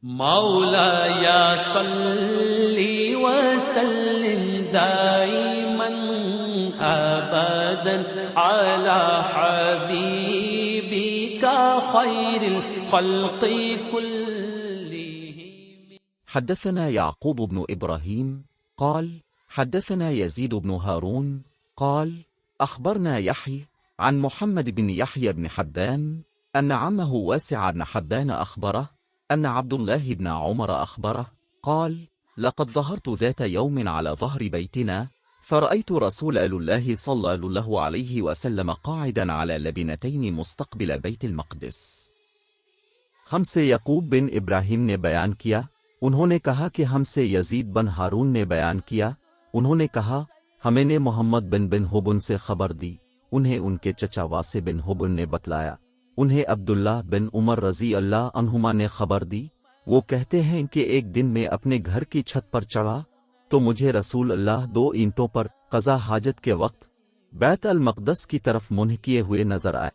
मौलाया सल्ली वसल्लिम दाइमन अबदन अला हबीबिका खैरिल खल्क़ि कुल्लिहिम। حدثنا يعقوب بن إبراهيم قال حدثنا يزيد بن هارون قال أخبرنا يحيى عن محمد بن يحيى بن حبان أن عمه واسع بن حبان أخبره أن عبد الله بن عمر أخبره قال لقد ظهرت ذات يوم على ظهر بيتنا فرأيت رسول الله صلى الله عليه وسلم قاعدا على لبنتين مستقبل بيت المقدس। हमसे याकूब बिन इब्राहिम ने बयान किया, उन्होंने कहा कि हमसे यजीद बिन हारून ने बयान किया, उन्होंने कहा हमें ने मोहम्मद बिन हुबुन से खबर दी, उन्हें उनके चचा वासे बिन हुबुन ने बतलाया, उन्हें अब्दुल्लाह बिन उमर रज़ी अल्लाह अन्हुमा ने खबर दी। वो कहते हैं कि एक दिन मैं अपने घर की छत पर चढ़ा तो मुझे रसूल अल्लाह 2 ईंटों पर क़ज़ा हाजत के वक्त बैत अल मक़दस की तरफ मुँह किए हुए नजर आए।